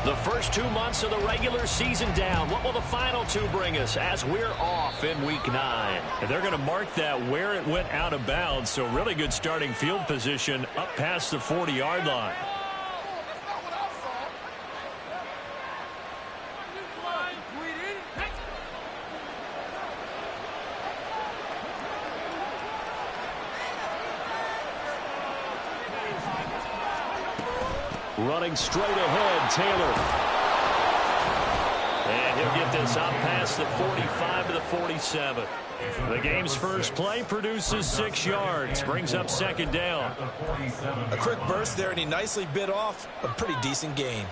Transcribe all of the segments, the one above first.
The first 2 months of the regular season down. What will the final two bring us as we're off in Week 9? And they're going to mark that where it went out of bounds, so really good starting field position up past the 40-yard line. Running straight ahead, Taylor. And he'll get this up past the 45 to the 47. The game's first play produces 6 yards, brings up second down. A quick burst there, and he nicely bit off a pretty decent gain.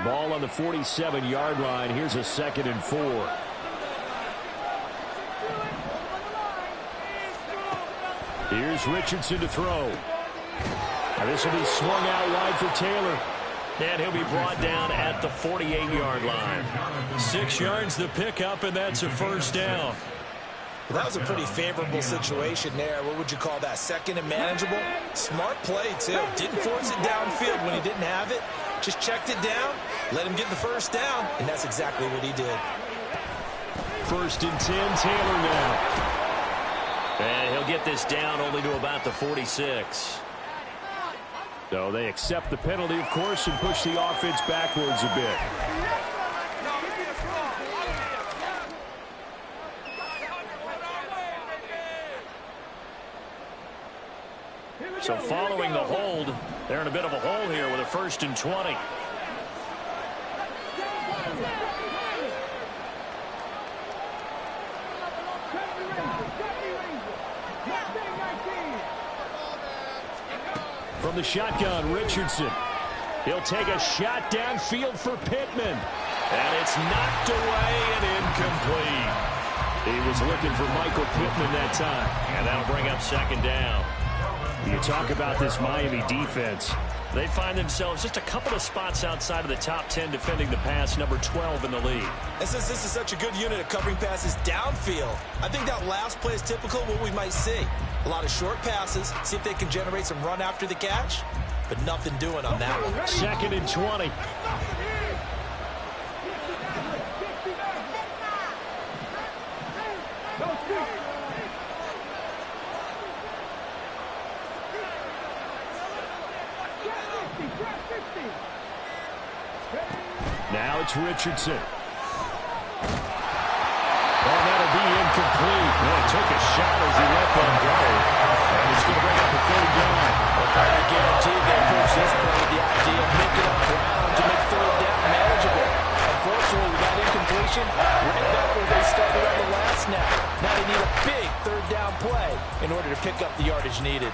Ball on the 47-yard line. Here's a 2nd and 4. Here's Richardson to throw. Now this will be swung out wide for Taylor. And he'll be brought down at the 48-yard line. 6 yards the pickup, and that's a first down. Well, that was a pretty favorable situation there. What would you call that? 2nd and manageable? Smart play, too. Didn't force it downfield when he didn't have it. Just checked it down, let him get the first down, and that's exactly what he did. 1st and 10, Taylor now. And he'll get this down only to about the 46. So they accept the penalty, of course, and push the offense backwards a bit. So following the hold, they're in a bit of a hole here with a 1st and 20. From the shotgun, Richardson. He'll take a shot downfield for Pittman. And it's knocked away and incomplete. He was looking for Michael Pittman that time. And that'll bring up second down. You talk about this Miami defense. They find themselves just a couple of spots outside of the top 10 defending the pass, number 12 in the league. And since this is such a good unit of covering passes downfield, I think that last play is typical of what we might see. A lot of short passes, see if they can generate some run after the catch, but nothing doing on that one. 2nd and 20. Now it's Richardson. And that'll be incomplete. Well, he took a shot as he let them go. And he's going to bring up a 3rd down. I guarantee they approach this point with the idea of making up ground to make 3rd down manageable. Unfortunately, with that incompletion, right back where they started on the last snap. Now they need a big 3rd down play in order to pick up the yardage needed.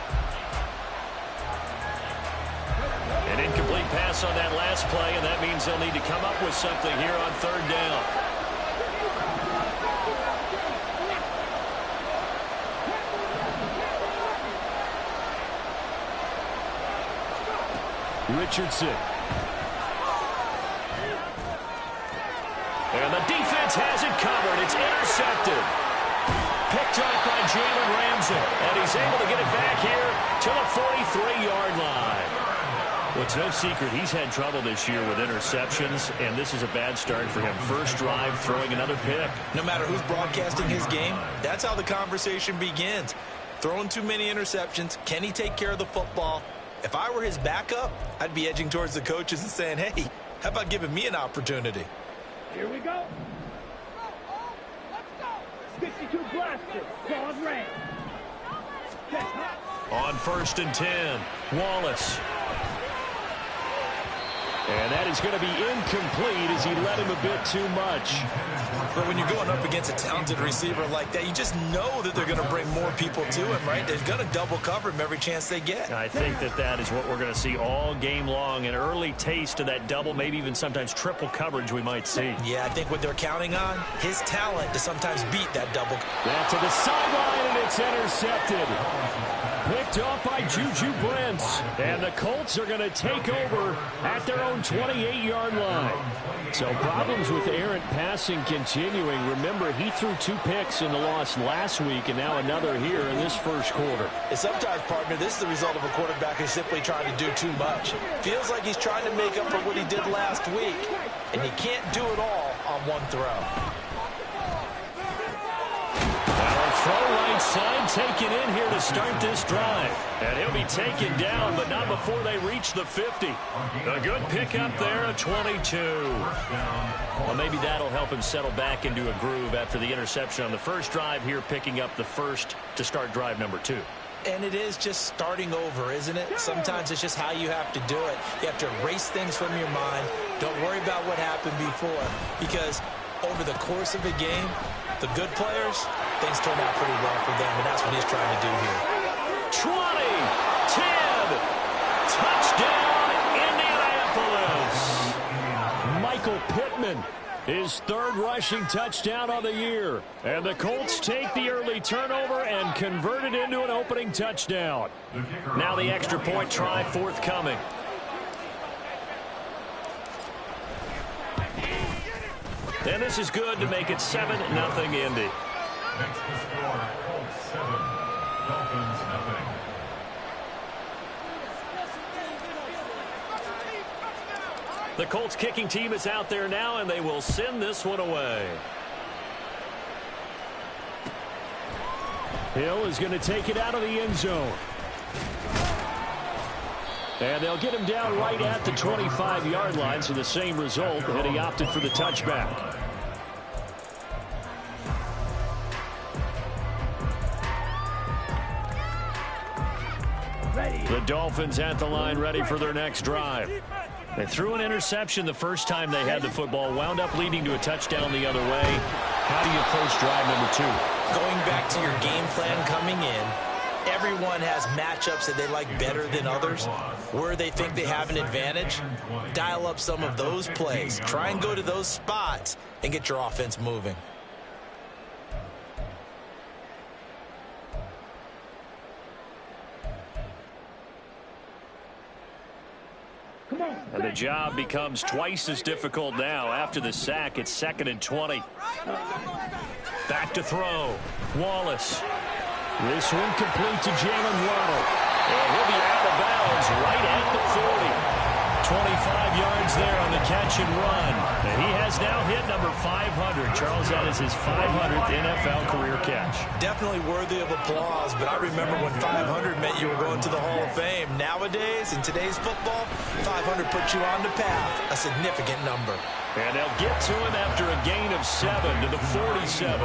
An incomplete pass on that last play, and that means they'll need to come up with something here on 3rd down. Richardson. And the defense has it covered. It's intercepted. Picked up by Jalen Ramsey. And he's able to get it back here to the 43-yard line. Well, it's no secret he's had trouble this year with interceptions, and this is a bad start for him. First drive, throwing another pick. No matter who's broadcasting his game, that's how the conversation begins. Throwing too many interceptions, can he take care of the football? If I were his backup, I'd be edging towards the coaches and saying, hey, how about giving me an opportunity? Here we go. Let's go. 52 blaster. Broad range. On 1st and 10, Wallace. And that is going to be incomplete as he led him a bit too much. But when you're going up against a talented receiver like that, you just know that they're going to bring more people to him, right? They're going to double cover him every chance they get. I think that is what we're going to see all game long, an early taste of that double, maybe even sometimes triple coverage we might see. Yeah, I think what they're counting on, his talent to sometimes beat that double. Back to the sideline, and it's intercepted. Picked off by Juju Brents. And the Colts are going to take over at their own 28-yard line. So problems with errant passing continuing. Remember, he threw 2 picks in the loss last week, and now another here in this first quarter. And sometimes, partner, this is the result of a quarterback who's simply trying to do too much. Feels like he's trying to make up for what he did last week, and he can't do it all on one throw. Throw right side taken in here to start this drive. And he'll be taken down, but not before they reach the 50. A good pickup there, a 22. Well, maybe that'll help him settle back into a groove after the interception on the first drive here, picking up the first to start drive number 2. And it is just starting over, isn't it? Sometimes it's just how you have to do it. You have to erase things from your mind. Don't worry about what happened before, because over the course of a game, the good players, things turn out pretty well for them, and that's what he's trying to do here. 20, 10, touchdown, Indianapolis. Michael Pittman, his 3rd rushing touchdown of the year. And the Colts take the early turnover and convert it into an opening touchdown. Now the extra point try forthcoming. And this is good to make it 7-0 Indy. Next to score, Colts 7, Dolphins 0. The Colts kicking team is out there now, and they will send this one away. Hill is going to take it out of the end zone. And they'll get him down right at the 25-yard line, so the same result, and he opted for the touchback. The Dolphins at the line, ready for their next drive. They threw an interception the first time they had the football, wound up leading to a touchdown the other way. How do you approach drive number 2? Going back to your game plan coming in, everyone has matchups that they like better than others. Where they think they have an advantage, dial up some of those plays. Try and go to those spots and get your offense moving. And the job becomes twice as difficult now. After the sack, it's 2nd and 20. Back to throw. Wallace. This one complete to Jalen Waddle. And he'll be out of bounds right at the 40. 25 yards there on the catch and run. And he has now hit number 500. Charles, that is his 500th NFL career catch. Definitely worthy of applause, but I remember when 500 meant you were going to the Hall of Fame. Nowadays, in today's football, 500 puts you on the path, a significant number. And they'll get to him after a gain of 7 to the 47.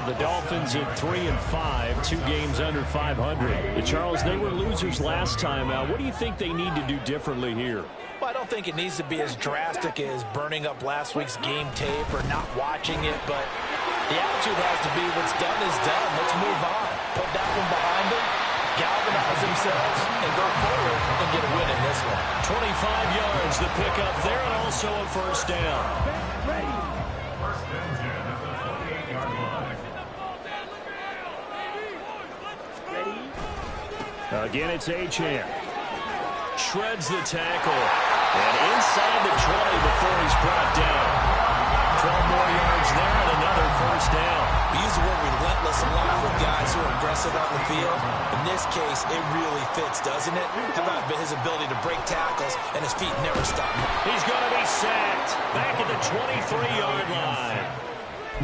The Dolphins at 3-5, 2 games under 500. Charles, they were losers last time out. What do you think they need to do differently here? Well, I don't think it needs to be as drastic as burning up last week's game tape or not watching it, but the attitude has to be what's done is done. Let's move on. Put that one behind them, galvanize themselves, and go forward and get a win in this one. 25 yards, the pickup there, and also a first down. First and 10 at the 28-yard line. Again, it's Achane. Shreds the tackle. And inside the 20 before he's brought down. 12 more yards there and another first down. We use the word relentless a lot with guys who are aggressive on the field. In this case, it really fits, doesn't it? How about his ability to break tackles and his feet never stop moving? He's going to be sacked back at the 23-yard line.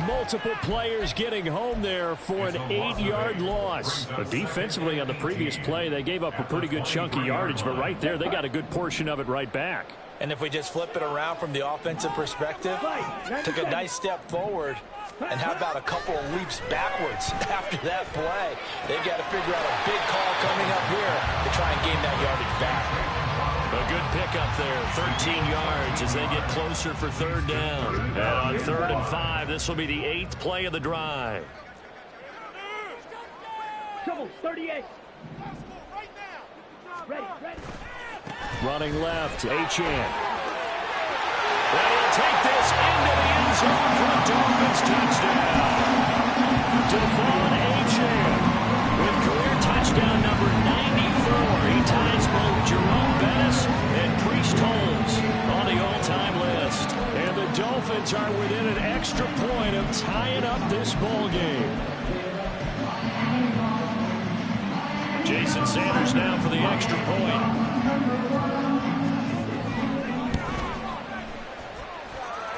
Multiple players getting home there for an 8-yard loss. But defensively on the previous play, they gave up a pretty good chunk of yardage, but right there, they got a good portion of it right back. And if we just flip it around from the offensive perspective, took a nice step forward, and how about a couple of leaps backwards after that play? They've got to figure out a big call coming up here to try and gain that yardage back. A good pickup there, 13 yards as they get closer for third down. And on 3rd and 5, this will be the 8th play of the drive. Trouble, 38. Ready. Running left, Achane. And he'll take this into the end zone for a Dolphins touchdown. Devon Achane with career touchdown number 94. He ties both Jerome Bettis and Priest Holmes on the all-time list. Dolphins are within an extra point of tying up this ball game. Jason Sanders now for the extra point.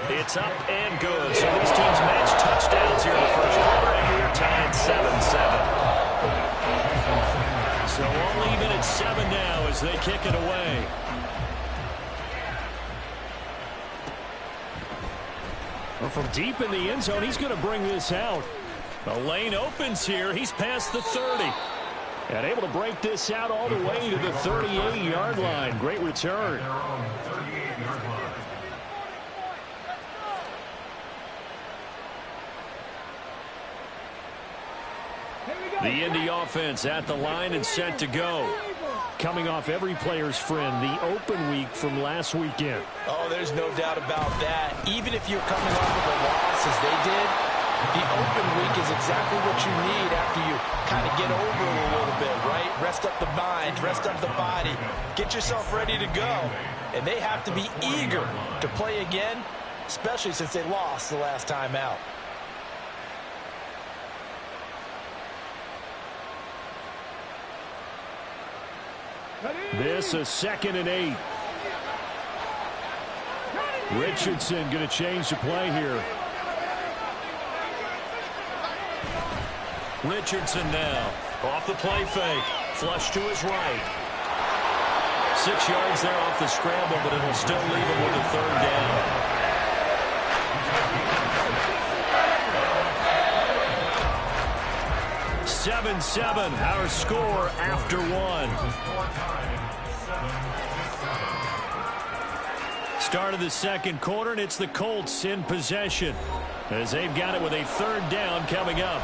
It's up and good. So these teams match touchdowns here in the first quarter, and we're tied 7-7. So all even at 7 now as they kick it away. Well, from deep in the end zone, he's going to bring this out. The lane opens here. He's past the 30. And able to break this out all the way to the 38-yard line. Great return. Their own 38-yard line. The Indy offense at the line and set to go. Coming off every player's friend, the open week from last weekend. Oh, there's no doubt about that. Even if you're coming off of a loss as they did, the open week is exactly what you need after you kind of get over it a little bit, right? Rest up the mind, rest up the body, get yourself ready to go. And they have to be eager to play again, especially since they lost the last time out. This is 2nd and 8. Richardson going to change the play here. Richardson now off the play fake. Flush to his right. 6 yards there off the scramble, but it'll still leave him with a 3rd down. Seven, our score after 1. Start of the second quarter, and it's the Colts in possession as they've got it with a 3rd down coming up.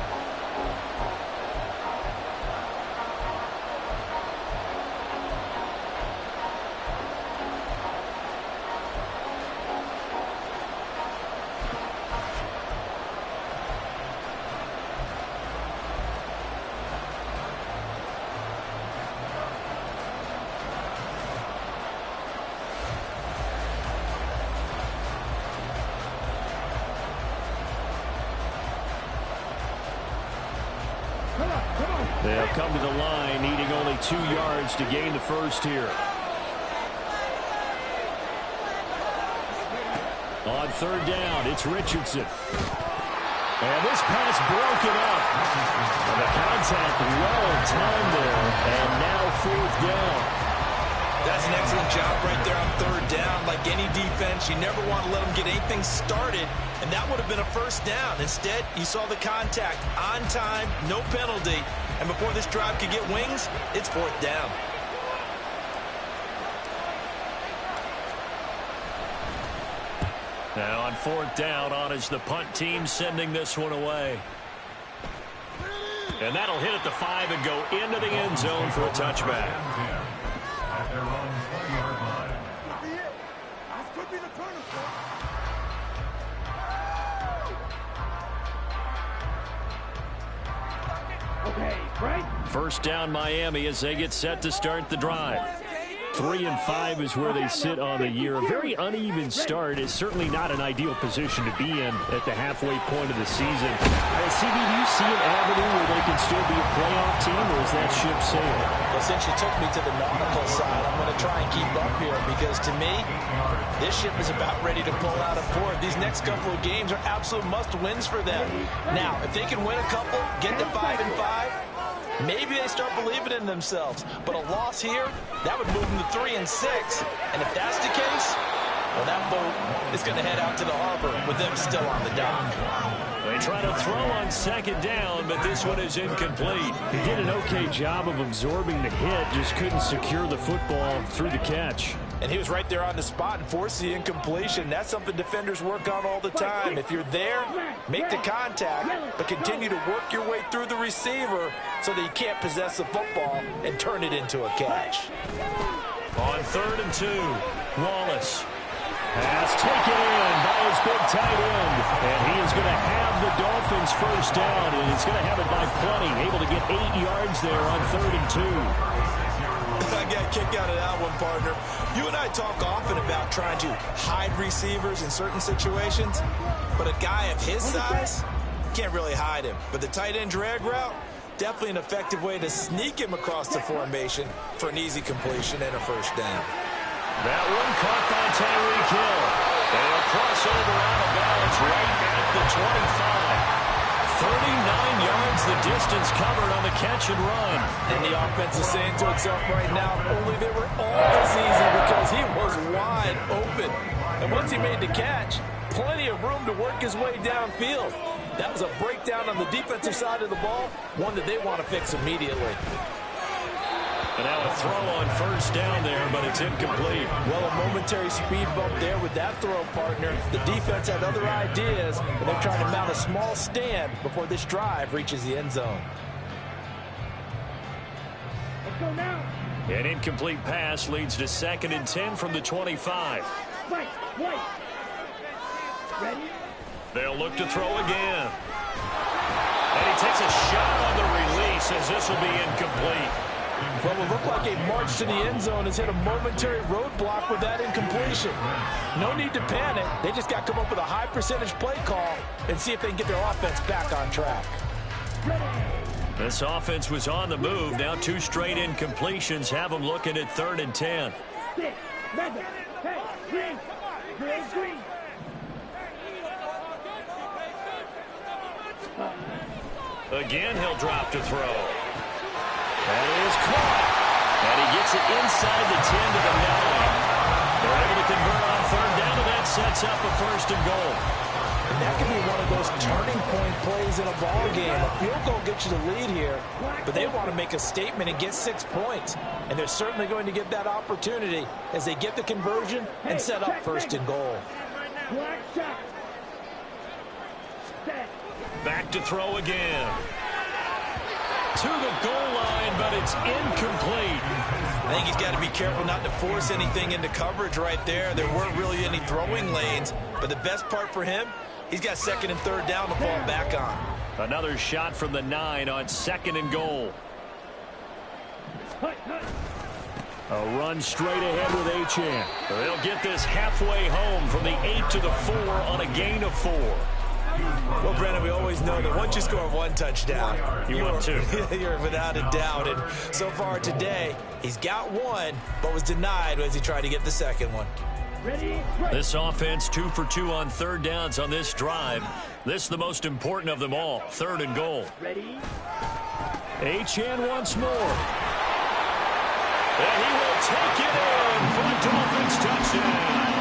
They'll come to the line, needing only 2 yards to gain the first here. On 3rd down, it's Richardson. And this pass broken up. And the contact well timed there. And now 4th down. That's an excellent job right there on 3rd down. Like any defense, you never want to let them get anything started, and that would have been a 1st down. Instead, you saw the contact on time, no penalty, and before this drive could get wings, it's 4th down. Now on 4th down, on is the punt team sending this one away. And that'll hit at the 5 and go into the end zone for a touchback. At their own 20-yard line. Okay, right? 1st down Miami as they get set to start the drive. 3 and 5 is where they sit on the year. A very uneven start is certainly not an ideal position to be in at the halfway point of the season. CB, do you see an avenue where they can still be a playoff team, or is that ship sailed? Well, since you took me to the nautical side, I'm going to try and keep up here because to me, this ship is about ready to pull out of port. These next couple of games are absolute must-wins for them. Now, if they can win a couple, get to 5 and 5, maybe they start believing in themselves. But a loss here, that would move them to 3 and 6. And if that's the case, well, that boat is going to head out to the harbor with them still on the dock. They try to throw on 2nd down, but this one is incomplete. He did an okay job of absorbing the hit, just couldn't secure the football through the catch. And he was right there on the spot and forced the incompletion. That's something defenders work on all the time. If you're there, make the contact, but continue to work your way through the receiver so that you can't possess the football and turn it into a catch. On 3rd and 2, Wallace. Pass taken in by his big tight end. And he is going to have the Dolphins 1st down, and he's going to have it by plenty. Able to get 8 yards there on 3rd and 2. I got a kick out of that one, partner. You and I talk often about trying to hide receivers in certain situations, but a guy of his size can't really hide him. But the tight end drag route, definitely an effective way to sneak him across the formation for an easy completion and a first down. That one caught by Tyreek Hill. And he'll cross over out of bounds right at the 25. 39 yards the distance covered on the catch and run. And the offense is saying to itself right now, only they were all this easy because he was wide open. And once he made the catch, plenty of room to work his way downfield. That was a breakdown on the defensive side of the ball, one that they want to fix immediately. And now a throw on first down there, but it's incomplete. Well, a momentary speed bump there with that throw, partner. The defense had other ideas, and they're trying to mount a small stand before this drive reaches the end zone. Let's go now. An incomplete pass leads to 2nd and 10 from the 25. Right. Ready? They'll look to throw again. And he takes a shot on the release as this will be incomplete. Well, it looked like a march to the end zone has hit a momentary roadblock with that incompletion. No need to panic. They just got to come up with a high percentage play call and see if they can get their offense back on track. This offense was on the move. Now 2 straight incompletions have them looking at 3rd and 10. 6, 7, hey, green. Again, he'll drop to throw. That is caught. And he gets it inside the 10 to the 9. They're able to convert on 3rd down, and that sets up a 1st and goal. And that could be one of those turning point plays in a ball game. A field goal gets you the lead here, but they want to make a statement and get 6 points. And they're certainly going to get that opportunity as they get the conversion and set up 1st and goal. Black shot. Back to throw again. To the goal line, but it's incomplete. I think he's got to be careful not to force anything into coverage right there. There weren't really any throwing lanes, but the best part for him, he's got 2nd and 3rd down to fall back on. Another shot from the 9 on 2nd and goal. A run straight ahead with Achane. They'll get this halfway home from the 8 to the 4 on a gain of 4. Well, Brandon, we always know that once you score 1 touchdown, you want 2. You're without a doubt. And so far today, he's got 1, but was denied as he tried to get the 2nd one. Ready? This offense 2 for 2 on 3rd downs on this drive. This is the most important of them all. 3rd and goal. Ready? Achane once more. And he will take it in for a Dolphins touchdown.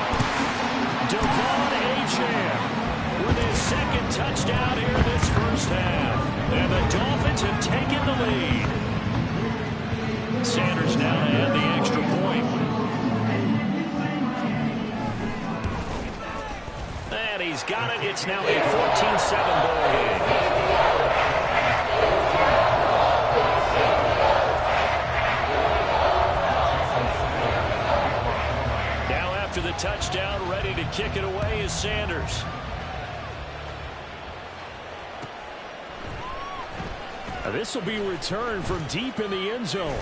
Devon Achane with his 2nd touchdown here in this first half. And the Dolphins have taken the lead. Sanders now to add the extra point. And he's got it. It's now a 14-7 ball game. Now after the touchdown, ready to kick it away is Sanders. This will be returned from deep in the end zone.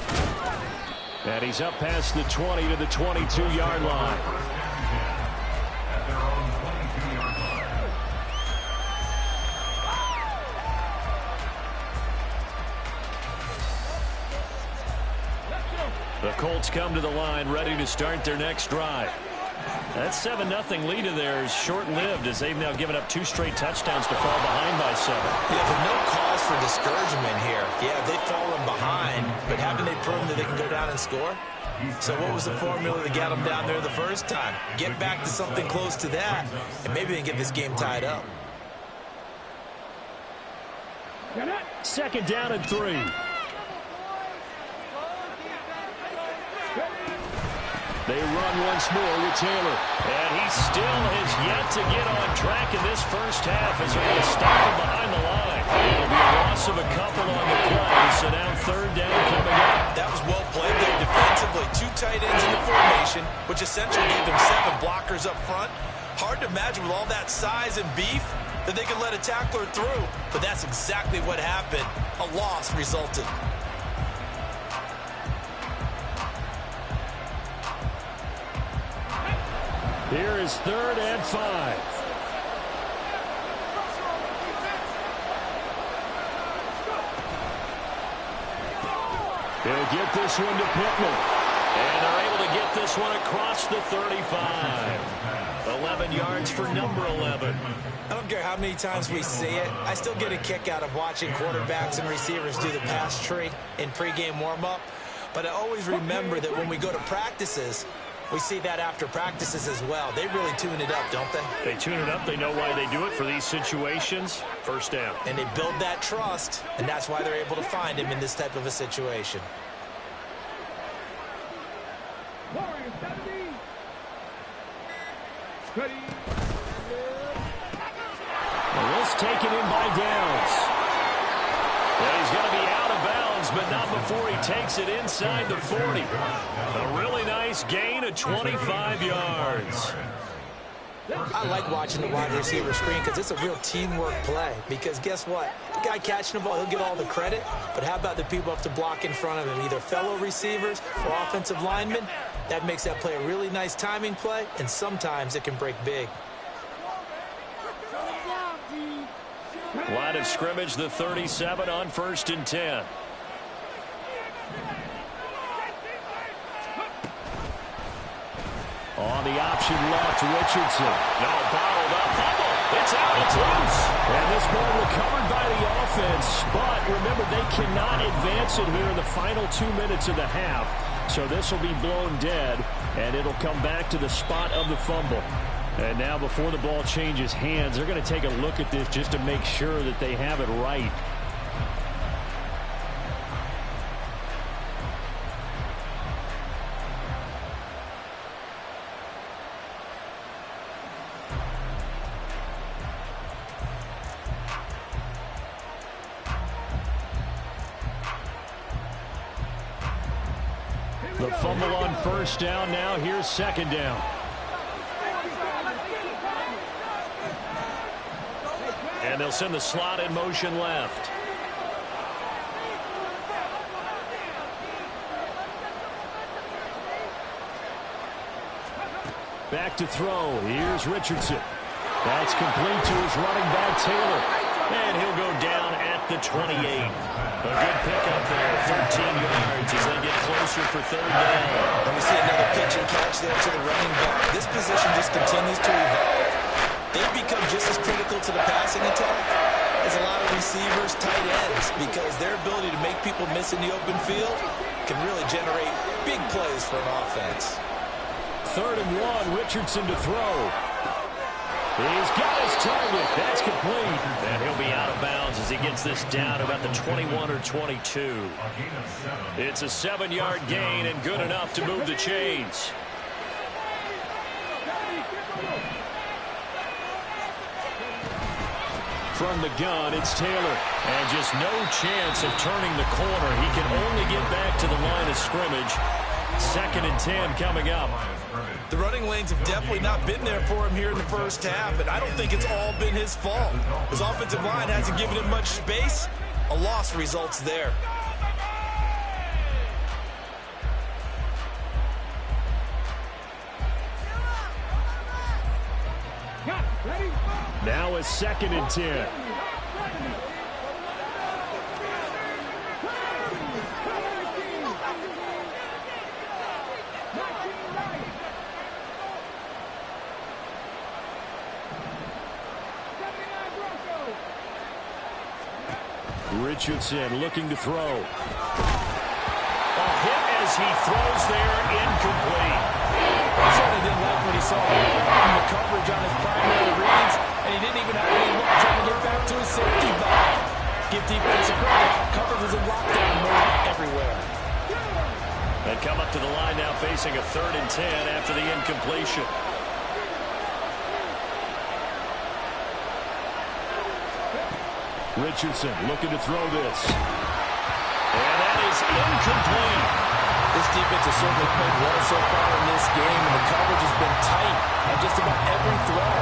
And he's up past the 20 to the 22-yard line. The Colts come to the line ready to start their next drive. That 7-0 lead of theirs short-lived as they've now given up 2 straight touchdowns to fall behind by 7. Yeah, but no cause for discouragement here. Yeah, they've fallen behind, but haven't they proven that they can go down and score? So what was the formula that got them down there the first time? Get back to something close to that, and maybe they can get this game tied up. 2nd down and 3. They run once more with Taylor. And he still has yet to get on track in this first half as they're going to stop him behind the line. It'll be a loss of a couple on the play, so now 3rd down coming up. That was well played there defensively. 2 tight ends in the formation, which essentially gave them 7 blockers up front. Hard to imagine with all that size and beef that they could let a tackler through, but that's exactly what happened. A loss resulted. Here is 3rd and 5. He'll get this one to Pittman. And they're able to get this one across the 35. 11 yards for number 11. I don't care how many times we see it. I still get a kick out of watching quarterbacks and receivers do the pass tree in pregame warm-up. But I always remember that when we go to practices, we see that after practices as well. They really tune it up, don't they? They tune it up. They know why they do it for these situations. First down. And they build that trust, and that's why they're able to find him in this type of a situation. Well, this taken in by Downs. Well, he's going to be out of bounds, but not before he takes it inside the 40. A really nice gain of 25 yards. I like watching the wide receiver screen because it's a real teamwork play. Because guess what? The guy catching the ball, he'll get all the credit. But how about the people have to block in front of him, either fellow receivers or offensive linemen? That makes that play a really nice timing play, and sometimes it can break big. Line of scrimmage, the 37 on 1st and 10. On the option left, Richardson. No, bottled up. Fumble. It's out. It's loose. And this ball recovered by the offense. But remember, they cannot advance it here in the final 2 minutes of the half. So this will be blown dead, and it'll come back to the spot of the fumble. And now before the ball changes hands, they're going to take a look at this just to make sure that they have it right. The fumble on 1st down. Now here's 2nd down. And they'll send the slot in motion left. Back to throw. Here's Richardson. That's complete to his running back, Taylor. And he'll go down at the 28. A good pickup there, 13 yards as they get closer for 3rd down. And we see another pitch and catch there to the running back. This position just continues to evolve. They've become just as critical to the passing attack as a lot of receivers, tight ends, because their ability to make people miss in the open field can really generate big plays for an offense. 3rd and 1, Richardson to throw. He's got his target. That's complete. And he'll be out of bounds as he gets this down about the 21 or 22. It's a 7-yard gain and good enough to move the chains. From the gun, it's Taylor. And just no chance of turning the corner. He can only get back to the line of scrimmage. 2nd and 10 coming up. The running lanes have definitely not been there for him here in the first half, and I don't think it's all been his fault. His offensive line hasn't given him much space. A loss results there. Now it's 2nd and 10. Richardson looking to throw. A hit as he throws there, incomplete. He certainly didn't like what he saw in the coverage on his primary reads, and he didn't even have any luck trying to get back to his safety valve. Give defense a credit. Coverage was in lockdown mode everywhere. They come up to the line now facing a 3rd and 10 after the incompletion. Richardson looking to throw this. And that is incomplete. This defense has certainly played well so far in this game, and the coverage has been tight on just about every throw.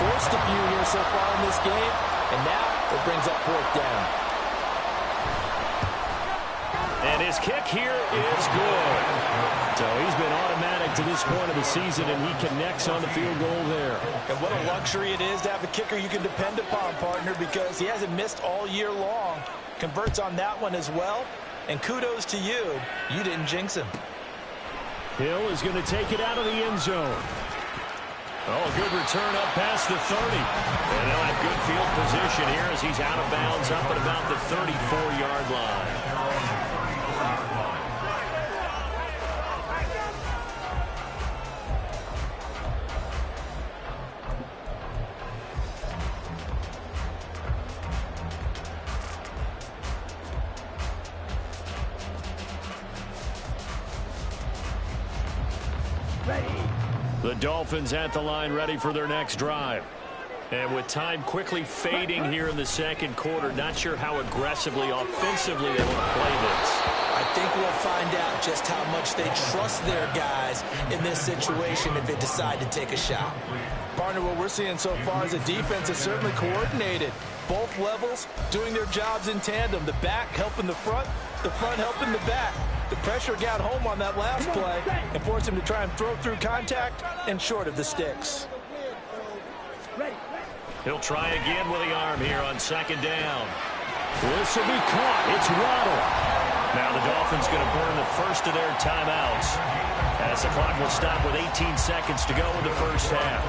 Forced a few here so far in this game, and now it brings up 4th down. And his kick here is good. So he's been automatic to this point of the season, and he connects on the field goal there. And what a luxury it is to have a kicker you can depend upon, partner, because he hasn't missed all year long. Converts on that one as well. And kudos to you. You didn't jinx him. Hill is going to take it out of the end zone. Oh, good return up past the 30. And they'll have good field position here as he's out of bounds up at about the 34-yard line. The Dolphins at the line ready for their next drive. And with time quickly fading here in the second quarter, not sure how aggressively, offensively they want to play this. I think we'll find out just how much they trust their guys in this situation if they decide to take a shot. Partner, what we're seeing so far is a defense is certainly coordinated. Both levels doing their jobs in tandem. The back helping the front helping the back. The pressure got home on that last play and forced him to try and throw through contact and short of the sticks. He'll try again with the arm here on second down. This will be caught. It's Waddle. Now the Dolphins going to burn the first of their timeouts as the clock will stop with 18 seconds to go in the first half.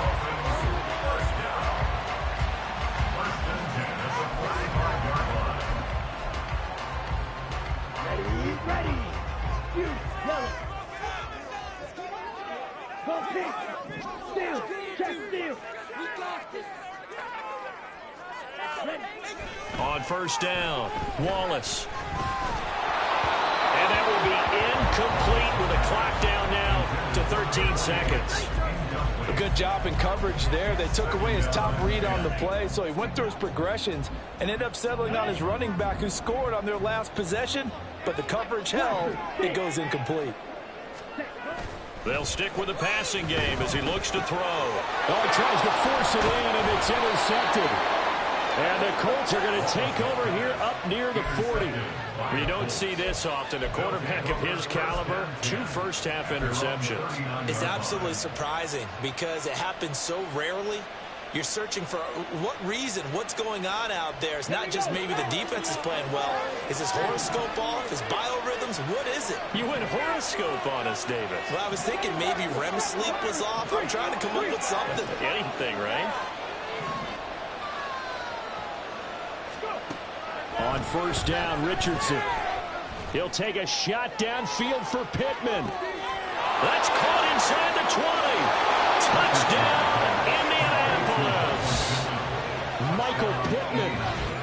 Ready. You, yellow. Ball kick. Steal. Check steal. Ready. On first down, Wallace. And that will be incomplete with a clock down now to 13 seconds. A good job in coverage there. They took away his top read on the play, so he went through his progressions and ended up settling on his running back who scored on their last possession, but the coverage held. It goes incomplete. They'll stick with the passing game as he looks to throw. Oh, he tries to force it in, and it's intercepted. And the Colts are going to take over here up near the 40. You don't see this often. A quarterback of his caliber, 2 first-half interceptions. It's absolutely surprising because it happens so rarely. You're searching for what reason, what's going on out there. It's not just maybe the defense is playing well. Is his horoscope off? His biorhythms? What is it? You went horoscope on us, David. Well, I was thinking maybe REM sleep was off. I'm trying to come up with something. Anything, right? On first down, Richardson. He'll take a shot downfield for Pittman. That's caught inside the 20. Touchdown, Indianapolis. Michael Pittman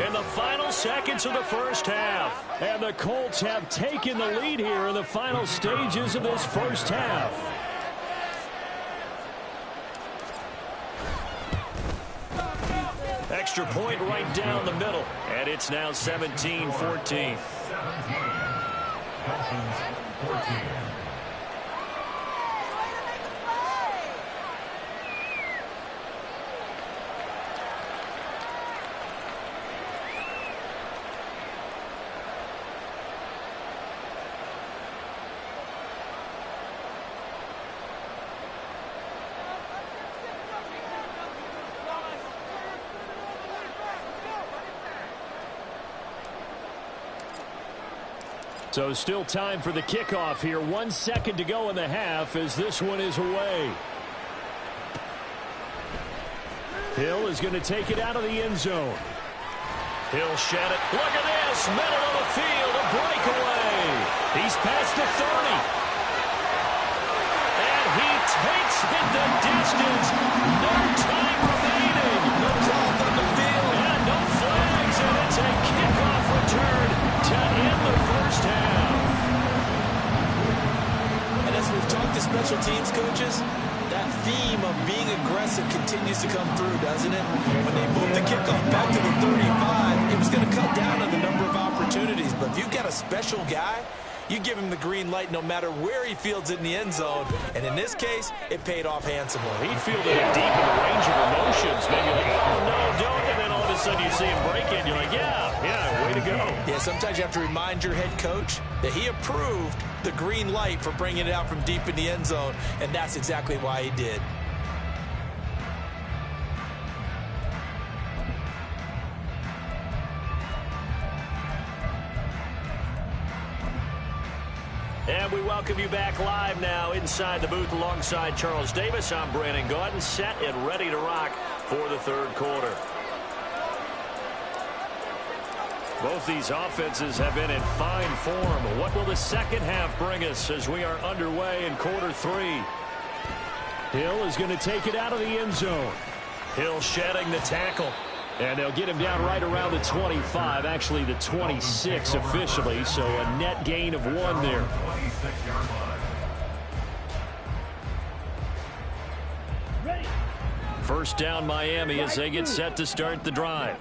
in the final seconds of the first half. And the Colts have taken the lead here in the final stages of this first half. Extra point right down the middle. And it's now 17-14. 17. Dolphins 14. So still time for the kickoff here. 1 second to go in the half as this one is away. Hill is going to take it out of the end zone. Hill shed it. Look at this. Middle of the field. A breakaway. He's past the 30. And he takes it the distance. No time remaining. Goes off on the field. And no flags. And it's a kickoff return to end the first half. And as we've talked to special teams coaches, that theme of being aggressive continues to come through, doesn't it? When they moved the kickoff back to the 35, it was going to cut down on the number of opportunities. But if you've got a special guy, you give him the green light no matter where he fields it in the end zone. And in this case, it paid off handsomely. He fielded it deep in the range of emotions. Maybe like, oh, no, don't. And then all of a sudden you see him break it. And you're like, yeah, way to go. Yeah, sometimes you have to remind your head coach that he approved the green light for bringing it out from deep in the end zone, and that's exactly why he did. And we welcome you back live now inside the booth alongside Charles Davis. I'm Brandon Gaudin, set and ready to rock for the third quarter. Both these offenses have been in fine form. What will the second half bring us as we are underway in quarter three? Hill is going to take it out of the end zone. Hill shedding the tackle. And they'll get him down right around the 25, actually the 26 officially, so a net gain of 1 there. First down Miami as they get set to start the drive.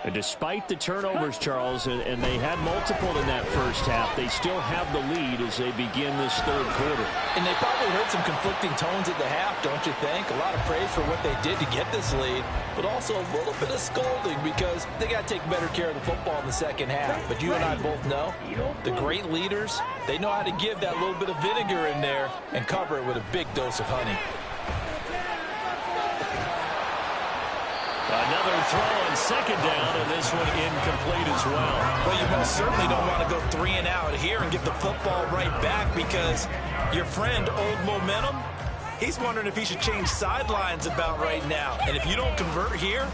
And despite the turnovers, Charles, and they had multiple in that first half, they still have the lead as they begin this third quarter. And they probably heard some conflicting tones at the half, don't you think? A lot of praise for what they did to get this lead, but also a little bit of scolding because they got to take better care of the football in the second half. But you and I both know the great leaders, they know how to give that little bit of vinegar in there and cover it with a big dose of honey. Another throw on second down, and this one incomplete as well. Well, you most certainly don't want to go 3 and out here and get the football right back because your friend, Old Momentum, he's wondering if he should change sidelines about right now. And if you don't convert here,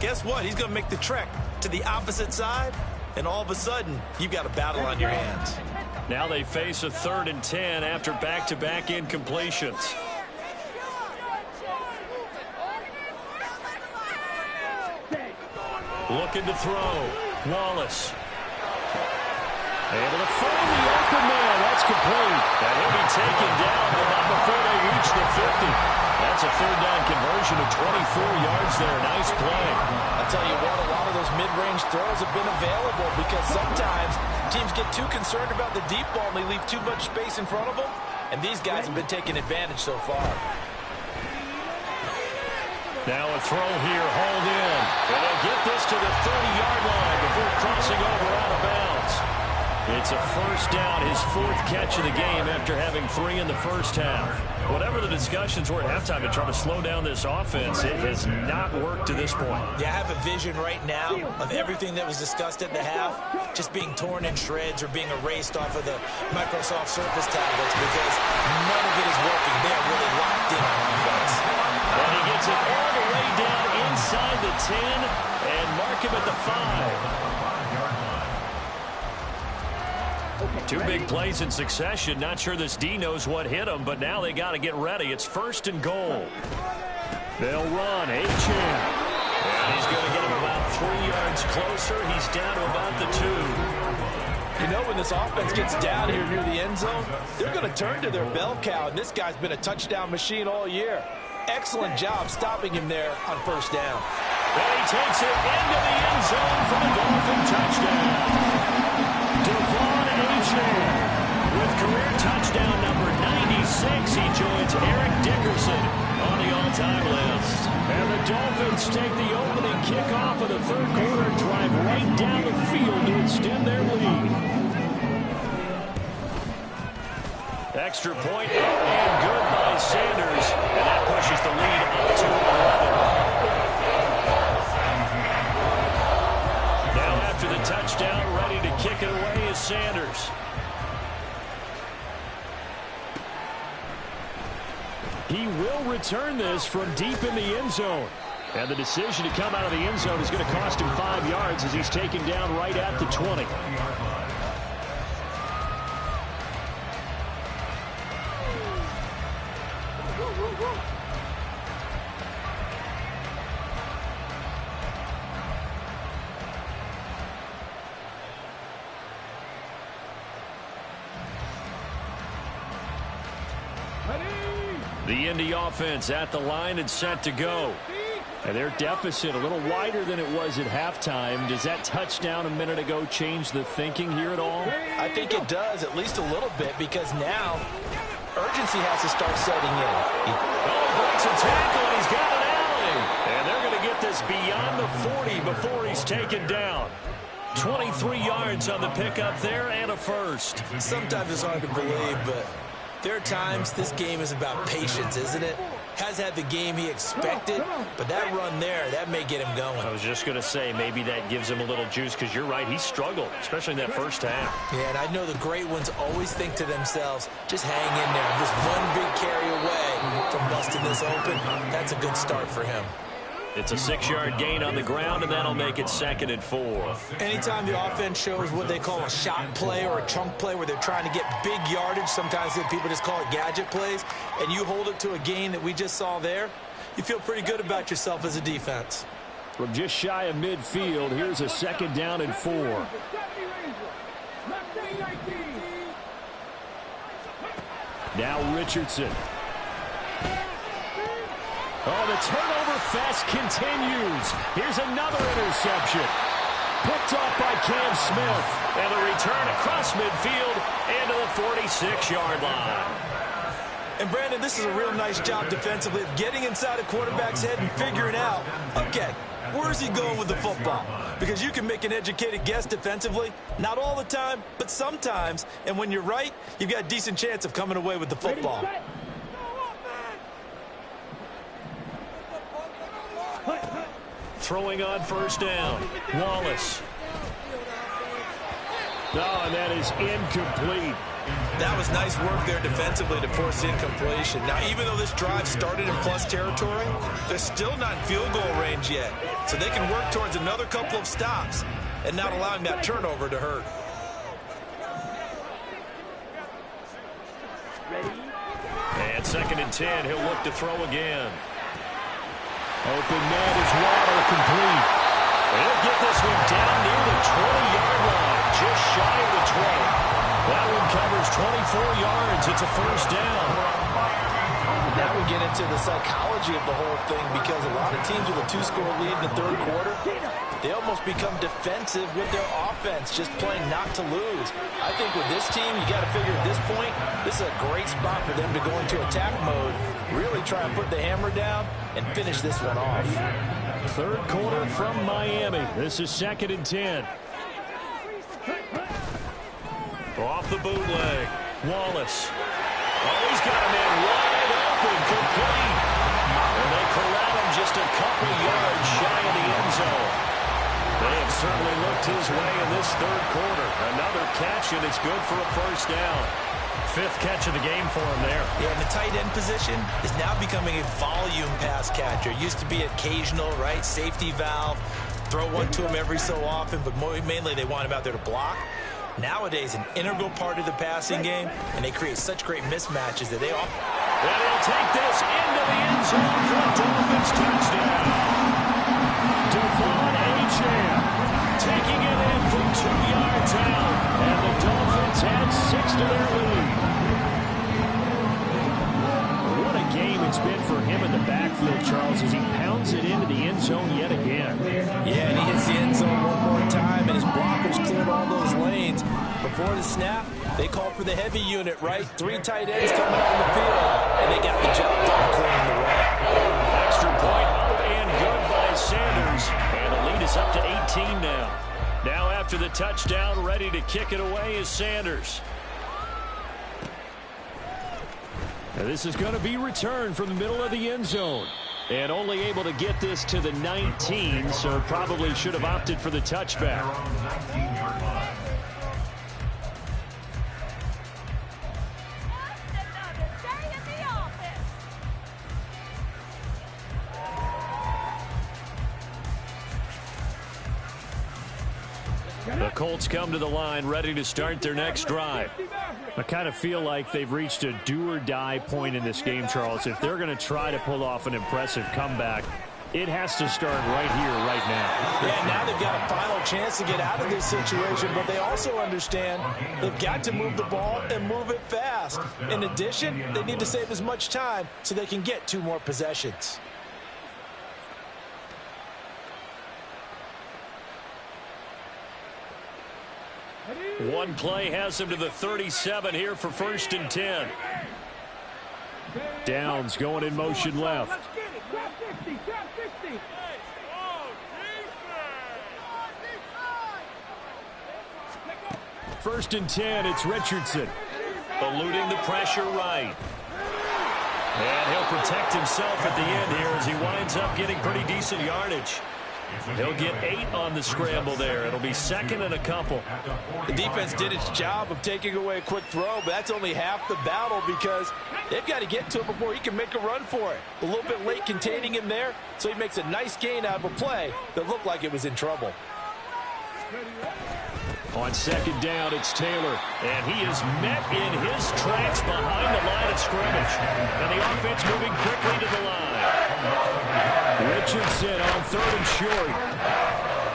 guess what? He's going to make the trek to the opposite side, and all of a sudden, you've got a battle on your hands. Now they face a 3rd and 10 after back-to-back incompletions. Looking to throw. Wallace. Able to find the open man. That's complete. And he'll be taken down, but not before they reach the 50. That's a 3rd down conversion of 24 yards there. Nice play. I'll tell you what, a lot of those mid-range throws have been available because sometimes teams get too concerned about the deep ball and they leave too much space in front of them. And these guys have been taking advantage so far. Now a throw here, hauled in. And they'll get this to the 30-yard line before crossing over out of bounds. It's a first down, his 4th catch of the game after having 3 in the first half. Whatever the discussions were at halftime to try to slow down this offense, it has not worked to this point. Yeah, I have a vision right now of everything that was discussed at the half just being torn in shreds or being erased off of the Microsoft Surface tablets because none of it is working. They are really locked in on offense. And he gets it all the way down inside the 10 and mark him at the 5. 2 big plays in succession. Not sure this D knows what hit him, but now they got to get ready. It's 1st and goal. They'll run. Achane. And he's going to get him about 3 yards closer. He's down to about the 2. You know, when this offense gets down here near the end zone, they're going to turn to their bell cow, and this guy's been a touchdown machine all year. Excellent job stopping him there on 1st down. And he takes it into the end zone for the Dolphin touchdown. Devon Achane with career touchdown number 96. He joins Eric Dickerson on the all-time list. And the Dolphins take the opening kickoff of the third quarter and drive right down the field to extend their lead. Extra point and good by Sanders. And that pushes the lead up to 11. Now after the touchdown, ready to kick it away is Sanders. He will return this from deep in the end zone. And the decision to come out of the end zone is going to cost him 5 yards as he's taken down right at the 20. The Indy offense at the line and set to go. And their deficit a little wider than it was at halftime. Does that touchdown a minute ago change the thinking here at all? I think it does, at least a little bit, because now urgency has to start setting in. Breaks a tackle, and he's got an alley. And they're going to get this beyond the 40 before he's taken down. 23 yards on the pickup there and a first. Sometimes it's hard to believe, but there are times this game is about patience, isn't it? Has had the game he expected, but that run there, that may get him going. I was just going to say, maybe that gives him a little juice, because you're right, he struggled, especially in that first half. Yeah, and I know the great ones always think to themselves, just hang in there. Just one big carry away from busting this open. That's a good start for him. It's a 6-yard gain on the ground, and that'll make it 2nd and 4. Anytime the offense shows what they call a shot play or a chunk play where they're trying to get big yardage, sometimes people just call it gadget plays, and you hold it to a gain that we just saw there, you feel pretty good about yourself as a defense. From just shy of midfield, here's a 2nd down and 4. Now Richardson. Oh, the turnover fest continues. Here's another interception. Picked off by Cam Smith. And a return across midfield into the 46-yard line. And, Brandon, this is a real nice job defensively of getting inside a quarterback's head and figuring out, okay, where is he going with the football? Because you can make an educated guess defensively. Not all the time, but sometimes. And when you're right, you've got a decent chance of coming away with the football. Throwing on 1st down. Wallace. Oh, and that is incomplete. That was nice work there defensively to force incompletion. Now, even though this drive started in plus territory, they're still not in field goal range yet. So they can work towards another couple of stops and not allowing that turnover to hurt. And 2nd and 10, he'll look to throw again. Open net is Waddle, complete. He'll get this one down near the 20-yard line, just shy of the 20. That one covers 24 yards. It's a 1st down. Now we get into the psychology of the whole thing, because a lot of teams with a 2-score lead in the 3rd quarter, they almost become defensive with their offense, just playing not to lose. I think with this team, you got to figure at this point, this is a great spot for them to go into attack mode, really try and put the hammer down and finish this one off. 3rd quarter from Miami. This is 2nd and 10. Off the bootleg. Wallace. Oh, he's got a man wide open, complete. And they corral him just a couple yards shy of the end zone. They have certainly looked his way in this 3rd quarter. Another catch, and it's good for a 1st down. 5th catch of the game for him there. Yeah, and the tight end position is now becoming a volume pass catcher. Used to be occasional, right? Safety valve. Throw one to him every so often, but mainly they want him out there to block. Nowadays, an integral part of the passing game, and they create such great mismatches that they all... And he'll take this into the end zone for a Dolphins touchdown. Devon Achane Taking it in from 2 yards out, and the Dolphins add 6 to their lead. What a game it's been for him in the backfield, Charles, as he pounds it into the end zone yet again. Yeah, and he hits the end zone one more time, and his blockers cleared all those lanes. Before the snap, they called for the heavy unit, right? 3 tight ends coming on the field, and they got the job done clearing the way. Extra point up and good by Sanders, and the lead is up to 18 now. Now after the touchdown, ready to kick it away is Sanders. Now this is going to be returned from the middle of the end zone. And only able to get this to the 19, so probably should have opted for the touchback. The Colts come to the line ready to start their next drive. I kind of feel like they've reached a do-or-die point in this game, Charles. If they're going to try to pull off an impressive comeback, it has to start right here, right now. Yeah, now they've got a final chance to get out of this situation, but they also understand they've got to move the ball and move it fast. In addition, they need to save as much time so they can get 2 more possessions. One play has him to the 37 here for 1st and 10. Downs going in motion left. first and 10. It's Richardson. Eluding the pressure right. And he'll protect himself at the end here as he winds up getting pretty decent yardage. He'll get 8 on the scramble there. It'll be second and a couple. The defense did its job of taking away a quick throw, but that's only half the battle because they've got to get to him before he can make a run for it. A little bit late containing him there, so he makes a nice gain out of a play that looked like it was in trouble. On second down, it's Taylor. And he is met in his tracks behind the line of scrimmage. And the offense moving quickly to the line. Richardson on third and short.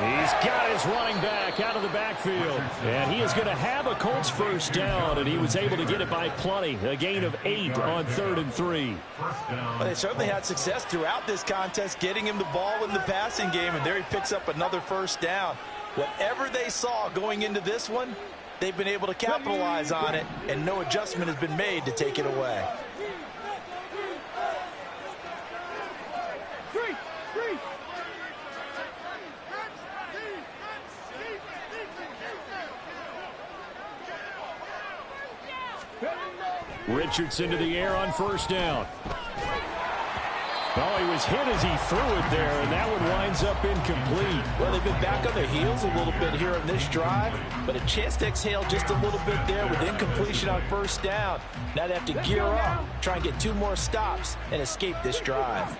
He's got his running back out of the backfield. And he is going to have a Colts first down, and he was able to get it by plenty. A gain of 8 on 3rd and 3. Well, they certainly had success throughout this contest, getting him the ball in the passing game, and there he picks up another first down. Whatever they saw going into this one, they've been able to capitalize on it, and no adjustment has been made to take it away. Richardson to the air on first down. Oh, he was hit as he threw it there, and that one winds up incomplete. Well, they've been back on their heels a little bit here in this drive, but a chance to exhale just a little bit there with incompletion on first down. Now they have to gear up, try and get 2 more stops, and escape this drive.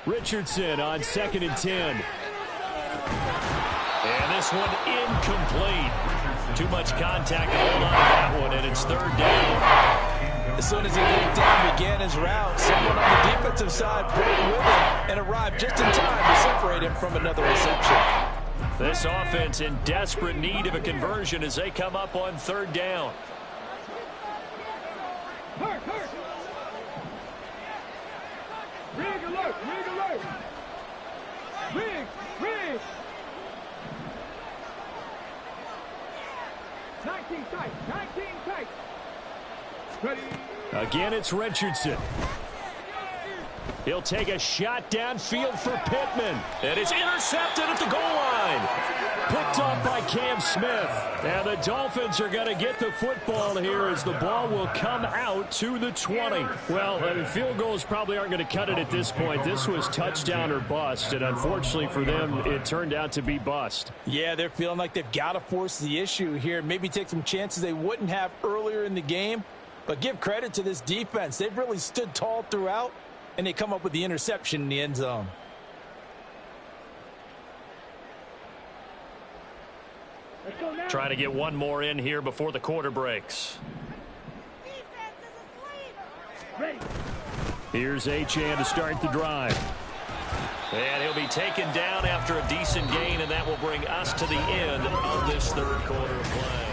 Richardson on second and 10. And this one incomplete. Too much contact to hold on to that one, and it's third down. As soon as he laid down, began his route, someone on the defensive side broke with him and arrived just in time to separate him from another reception. This offense in desperate need of a conversion as they come up on third down. Rig alert, rig alert. Rig. 19 tight. Ready. Again, it's Richardson. He'll take a shot downfield for Pittman. And it's intercepted at the goal line. Picked up by Cam Smith. And the Dolphins are going to get the football here as the ball will come out to the 20. Well, field goals probably aren't going to cut it at this point. This was touchdown or bust, and unfortunately for them, it turned out to be bust. Yeah, they're feeling like they've got to force the issue here. Maybe take some chances they wouldn't have earlier in the game. But give credit to this defense. They've really stood tall throughout, and they come up with the interception in the end zone. Trying to get one more in here before the quarter breaks. Here's Achane to start the drive. And he'll be taken down after a decent gain, and that will bring us to the end of this third quarter of play.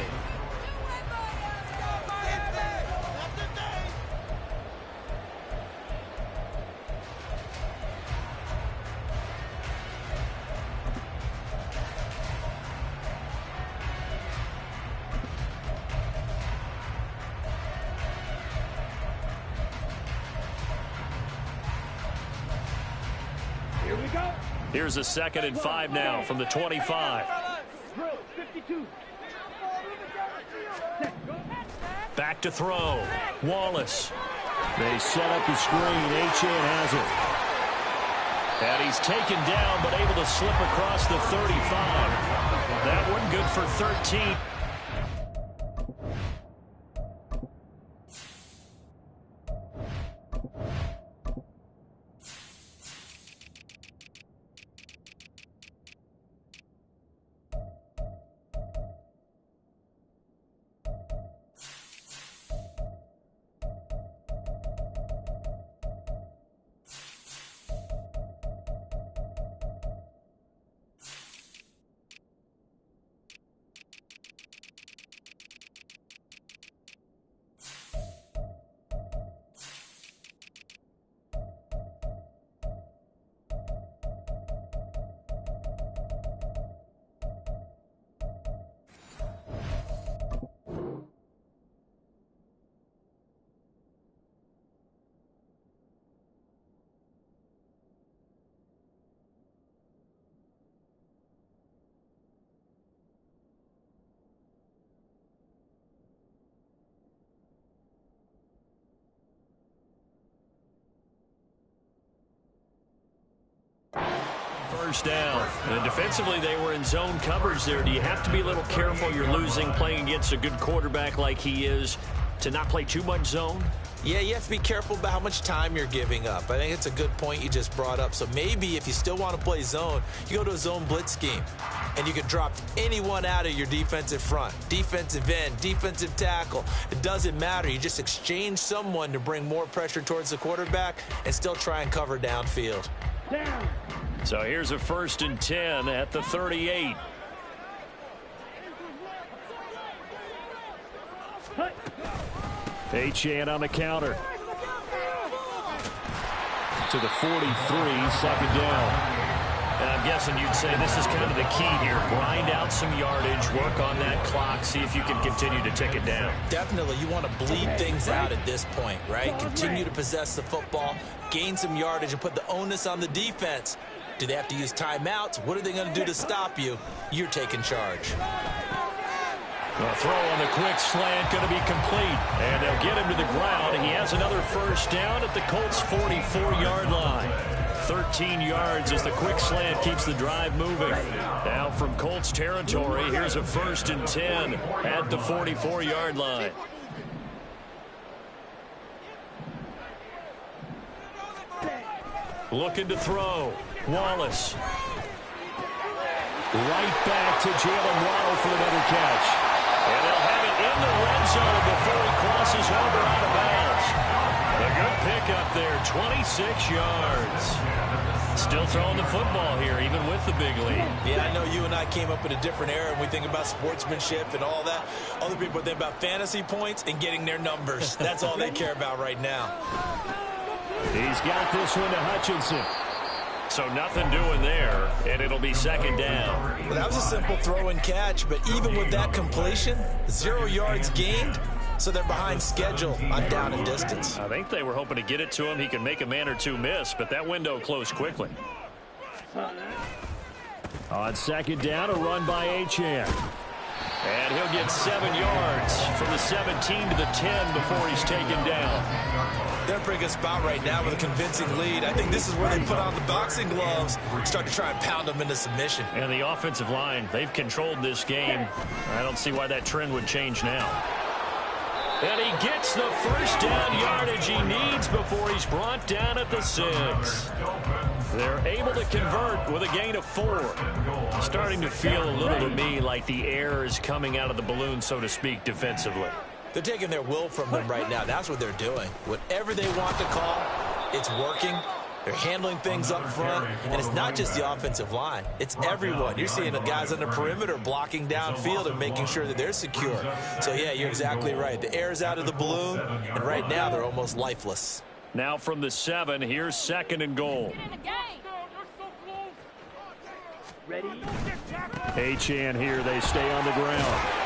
Here's a 2nd and 5 now from the 25. Back to throw. Wallace. They set up the screen. Achane has it. And he's taken down but able to slip across the 35. That one good for 13. first down. And defensively, they were in zone coverage there. Do you have to be a little careful? You're losing, playing against a good quarterback like he is, to not play too much zone? Yeah, you have to be careful about how much time you're giving up. I think it's a good point you just brought up. So maybe if you still want to play zone, you go to a zone blitz scheme, and you can drop anyone out of your defensive front, defensive end, defensive tackle. It doesn't matter. You just exchange someone to bring more pressure towards the quarterback and still try and cover downfield. Down. So here's a 1st and 10 at the 38. Achane on the counter. To the 43, 2nd down. And I'm guessing you'd say this is kind of the key here. Grind out some yardage, work on that clock, see if you can continue to tick it down. Definitely, you want to bleed things out at this point, right? Continue to possess the football, gain some yardage, and put the onus on the defense. Do they have to use timeouts? What are they going to do to stop you? You're taking charge. A throw on the quick slant going to be complete. And they'll get him to the ground. He has another first down at the Colts' 44-yard line. 13 yards as the quick slant keeps the drive moving. Now from Colts territory, here's a 1st and 10 at the 44-yard line. Looking to throw. Wallace. Right back to Jalen Waddle for another catch. And they'll have it in the red zone before he crosses over out of bounds. A good pickup there, 26 yards. Still throwing the football here, even with the big lead. Yeah, I know you and I came up in a different era, and we think about sportsmanship and all that. Other people think about fantasy points and getting their numbers. That's all they care about right now. He's got this one to Hutchinson. So nothing doing there, and it'll be 2nd down. Well, that was a simple throw and catch, but even with that completion, 0 yards gained, so they're behind schedule on down and distance. I think they were hoping to get it to him. He can make a man or two miss, but that window closed quickly. On 2nd down, a run by Achane. And he'll get 7 yards from the 17 to the 10 before he's taken down. They're in a pretty good spot right now with a convincing lead. I think this is where they put on the boxing gloves and start to try and pound them into submission. And the offensive line, they've controlled this game. I don't see why that trend would change now. And he gets the first down yardage he needs before he's brought down at the 6. They're able to convert with a gain of 4. Starting to feel a little to me like the air is coming out of the balloon, so to speak, defensively. They're taking their will from them right now. That's what they're doing. Whatever they want to call, it's working. They're handling things up front, and it's not just the offensive line. It's everyone. You're seeing the guys on the perimeter blocking downfield and making sure that they're secure. So, yeah, you're exactly right. The air's out of the balloon, and right now they're almost lifeless. Now from the 7, here's 2nd and goal. Achane here, they stay on the ground.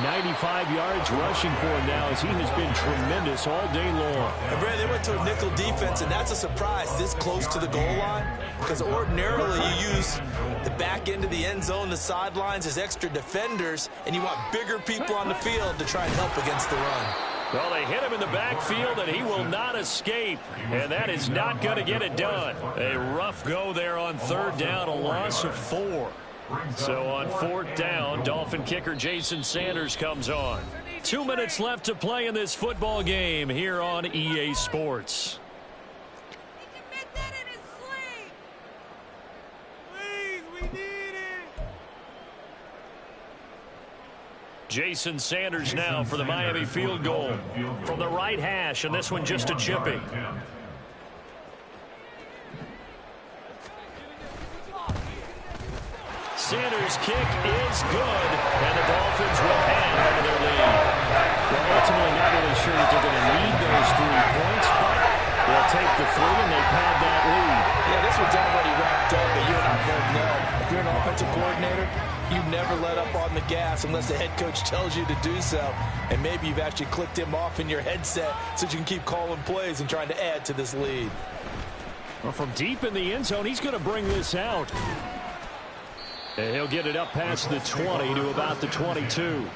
95 yards rushing for him now as he has been tremendous all day long. And Brad, they went to a nickel defense, and that's a surprise this close to the goal line, because ordinarily you use the back end of the end zone, the sidelines as extra defenders, and you want bigger people on the field to try and help against the run. Well, they hit him in the backfield, and he will not escape, and that is not going to get it done. A rough go there on 3rd down, a loss of 4. So on 4th down, Dolphin kicker Jason Sanders comes on. 2 minutes left to play in this football game here on EA Sports. Jason Sanders now for the Miami field goal from the right hash, and this one just a chippy. Sanders' kick is good, and the Dolphins will hang on to their lead. Well, ultimately not really sure that they're going to need those 3 points, but they'll take the 3 and they pad that lead. Yeah, this one's already wrapped up, but you and I both know if you're an offensive coordinator, you never let up on the gas unless the head coach tells you to do so. And maybe you've actually clicked him off in your headset so you can keep calling plays and trying to add to this lead. Well, from deep in the end zone, he's going to bring this out. And he'll get it up past the 20 to about the 22.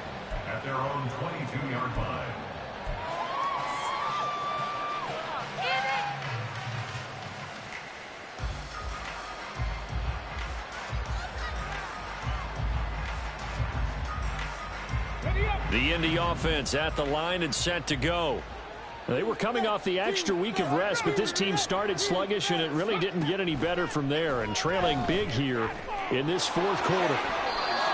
At their own 22-yard line. The Indy offense at the line and set to go. They were coming off the extra week of rest, but this team started sluggish, and it really didn't get any better from there, and trailing big here in this fourth quarter.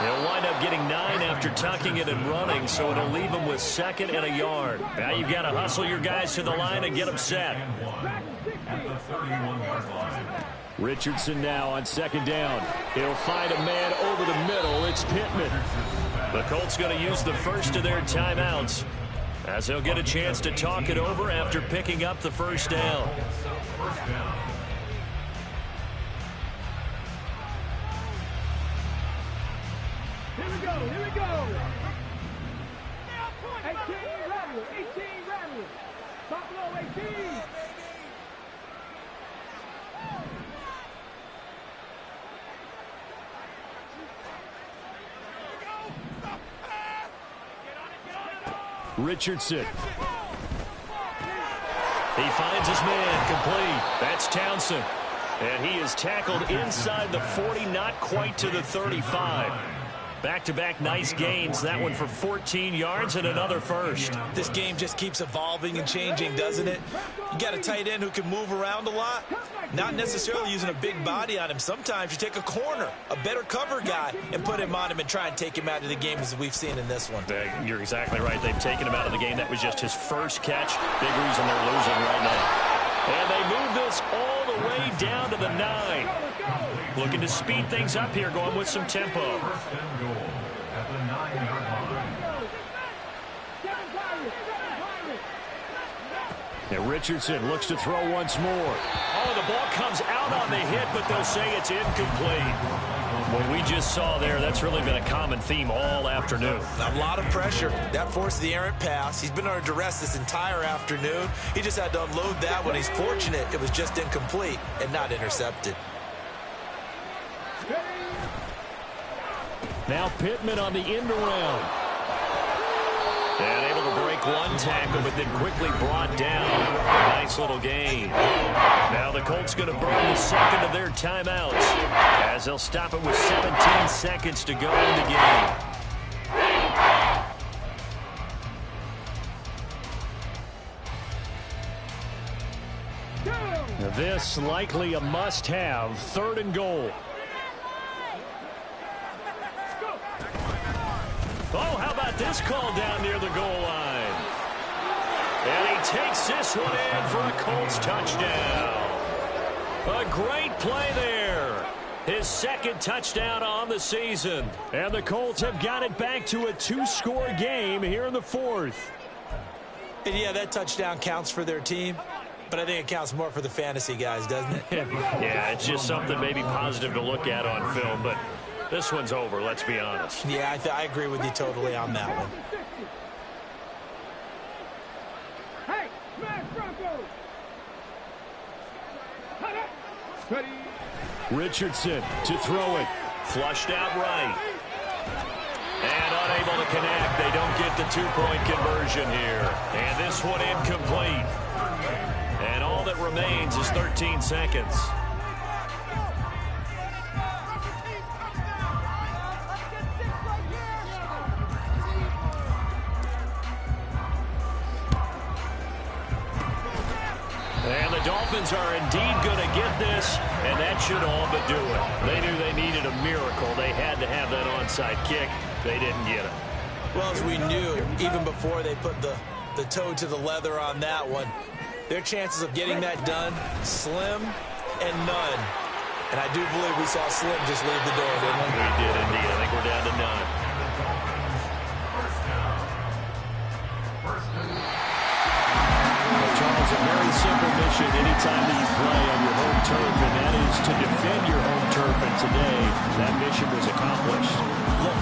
They'll wind up getting 9 after tucking it and running, so it'll leave them with 2nd and a yard. Now you've got to hustle your guys to the line and get them set. At the 31-yard line. Richardson now on 2nd down. He'll find a man over the middle. It's Pittman. The Colts going to use the first of their timeouts, as they'll get a chance to talk it over after picking up the first down. First down. Here we go, here we go. 18 Rattler, 18 Rattler. Buffalo 18. Richardson. He finds his man complete. That's Townsend. And he is tackled inside the 40, not quite to the 35. Back-to-back nice gains. That one for 14 yards and another first. This game just keeps evolving and changing, doesn't it? You got a tight end who can move around a lot. Not necessarily using a big body on him. Sometimes you take a corner, a better cover guy, and put him on him and try and take him out of the game, as we've seen in this one. You're exactly right. They've taken him out of the game. That was just his first catch. Big reason they're losing right now. And they move this all the way down to the 9. Looking to speed things up here, going with some tempo. First and goal at the 9-yard line. And Richardson looks to throw once more. Oh, the ball comes out on the hit, but they'll say it's incomplete. What we just saw there, that's really been a common theme all afternoon. A lot of pressure. That forced the errant pass. He's been under duress this entire afternoon. He just had to unload that one. He's fortunate it was just incomplete and not intercepted. Now Pittman on the end around. And able to break one tackle, but then quickly brought down. Nice little gain. Now the Colts going to burn the second of their timeouts, as they'll stop it with 17 seconds to go in the game. This likely a must-have. 3rd and goal. Oh, how about this call down near the goal line? And he takes this one in for a Colts touchdown. A great play there. His 2nd touchdown on the season. And the Colts have got it back to a 2-score game here in the 4th. And yeah, that touchdown counts for their team, but I think it counts more for the fantasy guys, doesn't it? Yeah, it's just something maybe positive to look at on film, but this one's over, let's be honest. Yeah, I agree with you totally on that one. Hey, smash Broncos. Richardson to throw it. Flushed out right. And unable to connect. They don't get the 2-point conversion here. And this one incomplete. And all that remains is 13 seconds. And the Dolphins are indeed going to get this, and that should all but do it. They knew they needed a miracle. They had to have that onside kick. They didn't get it. Well, as we knew, even before they put the toe to the leather on that one, their chances of getting that done, slim and none. And I do believe we saw Slim just leave the door, didn't we? We did indeed. I think we're down to none. Charles, a very simple mission anytime that you play on your home turf, and that is to defend your home